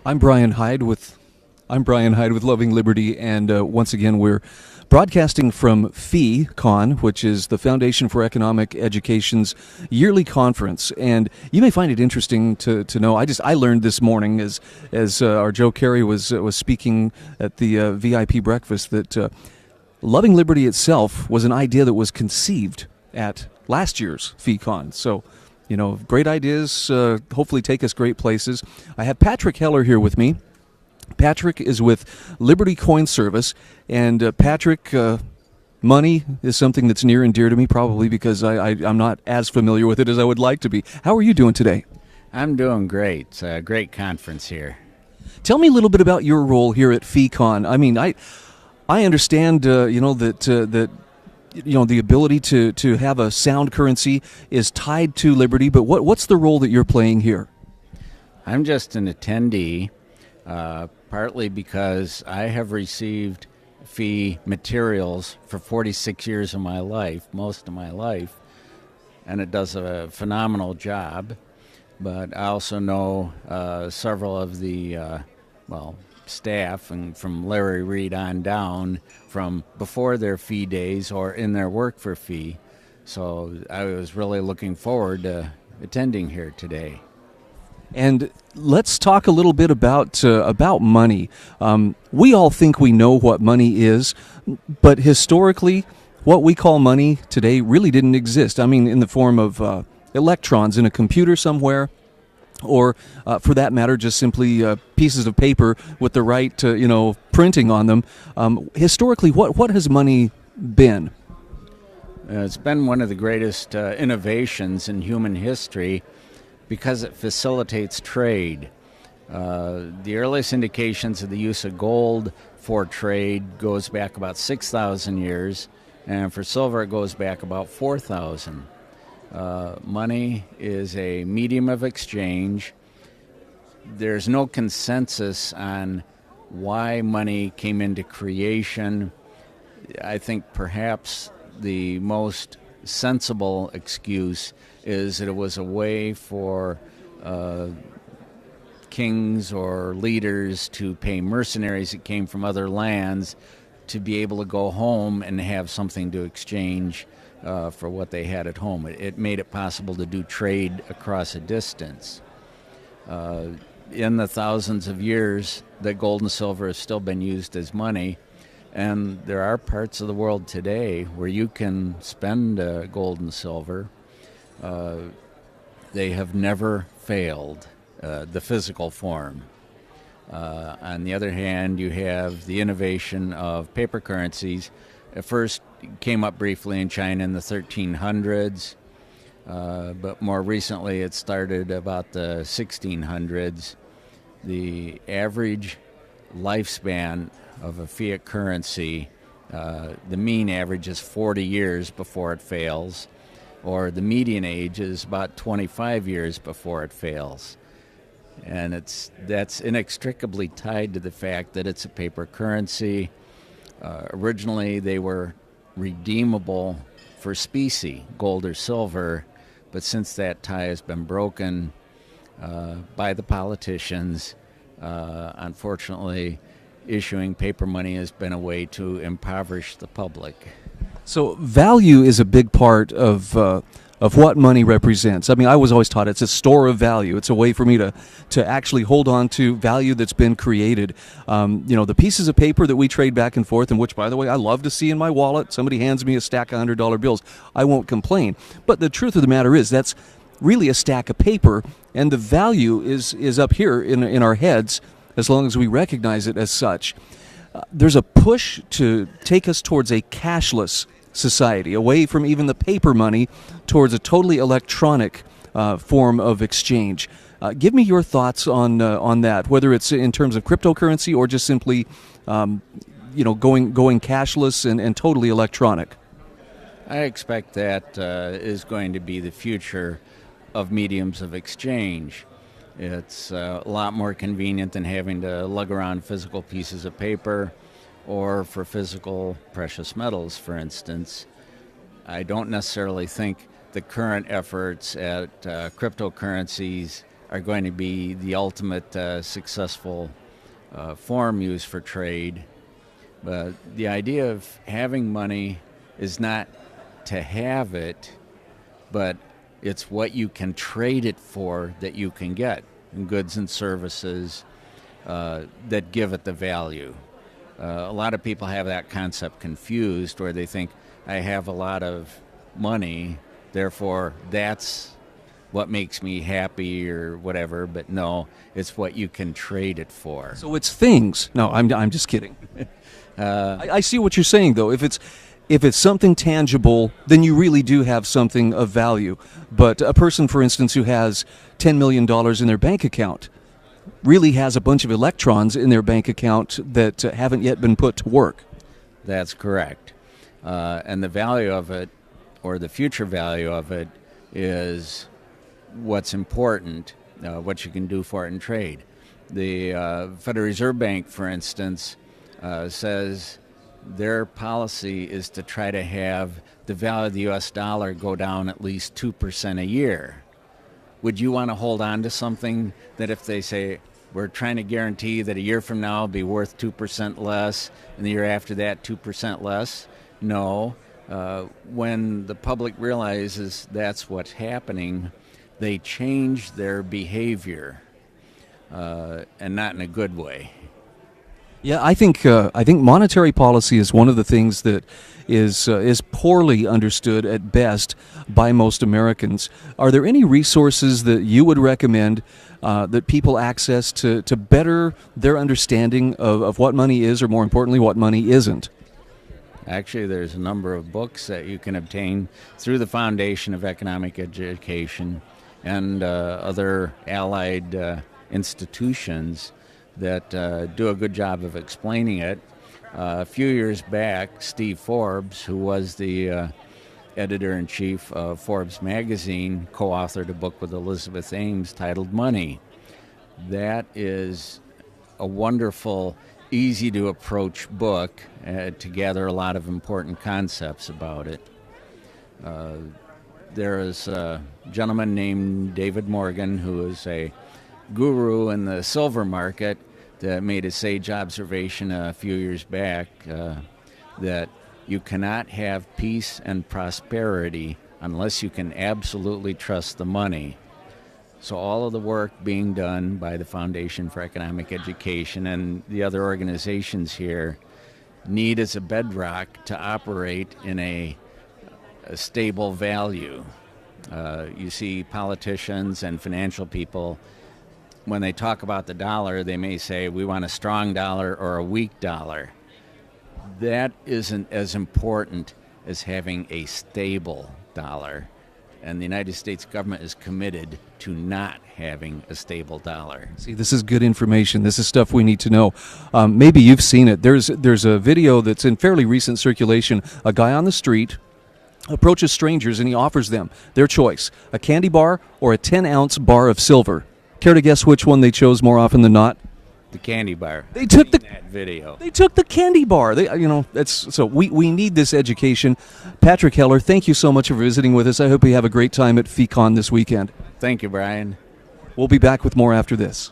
I'm Brian Hyde with I'm Brian Hyde with Loving Liberty, and once again we're broadcasting from FEECon, which is the Foundation for Economic Education's yearly conference. And you may find it interesting to know. I learned this morning as our Joe Carey was speaking at the VIP breakfast that Loving Liberty itself was an idea that was conceived at last year's FEECon. So, great ideas hopefully take us great places. I have Patrick Heller here with me. Patrick is with Liberty Coin Service, and Patrick, money is something that's near and dear to me, probably because I'm not as familiar with it as I would like to be. How are you doing today? I'm doing great. It's a great conference here. Tell me a little bit about your role here at FEECon. I mean, I understand, that the ability to have a sound currency is tied to liberty, but what's the role that you're playing here? I'm just an attendee, partly because I have received fee materials for 46 years of my life, most of my life, and it does a phenomenal job. But I also know several of the, staff, and from Larry Reed on down, from before their fee days or in their work for fee. So I was really looking forward to attending here today. And let's talk a little bit about money. We all think we know what money is, but historically, what we call money today really didn't exist. I mean, in the form of electrons in a computer somewhere, or for that matter, just simply pieces of paper with the right, printing on them. Historically, what has money been? It's been one of the greatest innovations in human history because it facilitates trade. The earliest indications of the use of gold for trade goes back about 6,000 years, and for silver it goes back about 4,000. Money is a medium of exchange. There's no consensus on why money came into creation. I think perhaps the most sensible excuse is that it was a way for kings or leaders to pay mercenaries that came from other lands to be able to go home and have something to exchange for what they had at home. It made it possible to do trade across a distance. In the thousands of years that gold and silver has still been used as money, and there are parts of the world today where you can spend gold and silver. They have never failed the physical form. On the other hand, you have the innovation of paper currencies. It first came up briefly in China in the 1300s, but more recently it started about the 1600s. The average lifespan of a fiat currency, the mean average is 40 years before it fails, or the median age is about 25 years before it fails. And that's inextricably tied to the fact that it's a paper currency. Originally, they were redeemable for specie, gold or silver, but since that tie has been broken by the politicians, unfortunately, issuing paper money has been a way to impoverish the public. So value is a big part of what money represents. I mean, I was always taught it's a store of value. It's a way for me to actually hold on to value that's been created. The pieces of paper that we trade back and forth, and which, by the way, I love to see in my wallet. Somebody hands me a stack of $100 bills. I won't complain. But the truth of the matter is that's really a stack of paper, and the value is up here in our heads as long as we recognize it as such. There's a push to take us towards a cashless society, away from even the paper money towards a totally electronic form of exchange. Give me your thoughts on that, whether it's in terms of cryptocurrency or just simply, going cashless and totally electronic. I expect that is going to be the future of mediums of exchange. It's a lot more convenient than having to lug around physical pieces of paper, or for physical precious metals, for instance. I don't necessarily think the current efforts at cryptocurrencies are going to be the ultimate successful form used for trade. But the idea of having money is not to have it, but it's what you can trade it for that you can get in goods and services that give it the value. A lot of people have that concept confused, where they think, I have a lot of money, therefore that's what makes me happy or whatever. But no, it's what you can trade it for. So it's things. No, I'm just kidding. I see what you're saying, though. If it's something tangible, then you really do have something of value. But a person, for instance, who has $10 million in their bank account really has a bunch of electrons in their bank account that haven't yet been put to work. That's correct. And the value of it, or the future value of it, is what's important, what you can do for it in trade. The Federal Reserve Bank, for instance, says their policy is to try to have the value of the U.S. dollar go down at least 2% a year. Would you want to hold on to something that, if they say, we're trying to guarantee that a year from now it'll be worth 2% less, and the year after that 2% less? No. When the public realizes that's what's happening, they change their behavior, and not in a good way. Yeah, I think monetary policy is one of the things that is poorly understood at best by most Americans. Are there any resources that you would recommend that people access to better their understanding of what money is, or more importantly, what money isn't? Actually, there's a number of books that you can obtain through the Foundation of Economic Education and other allied institutions that do a good job of explaining it. A few years back, Steve Forbes, who was the editor-in-chief of Forbes magazine, co-authored a book with Elizabeth Ames titled Money. That is a wonderful, easy-to-approach book to gather a lot of important concepts about it. There is a gentleman named David Morgan, who is a guru in the silver market, that made a sage observation a few years back that you cannot have peace and prosperity unless you can absolutely trust the money. So all of the work being done by the Foundation for Economic Education and the other organizations here need as a bedrock to operate in a stable value. You see politicians and financial people, when they talk about the dollar, they may say, we want a strong dollar or a weak dollar. That isn't as important as having a stable dollar. And the United States government is committed to not having a stable dollar. See, this is good information. This is stuff we need to know. Maybe you've seen it. There's a video that's in fairly recent circulation. A guy on the street approaches strangers and he offers them their choice, a candy bar or a 10-ounce bar of silver. Care to guess which one they chose more often than not? The candy bar. They took that video. They took the candy bar. We need this education. Patrick Heller, thank you so much for visiting with us. I hope you have a great time at FEECon this weekend. Thank you, Brian. We'll be back with more after this.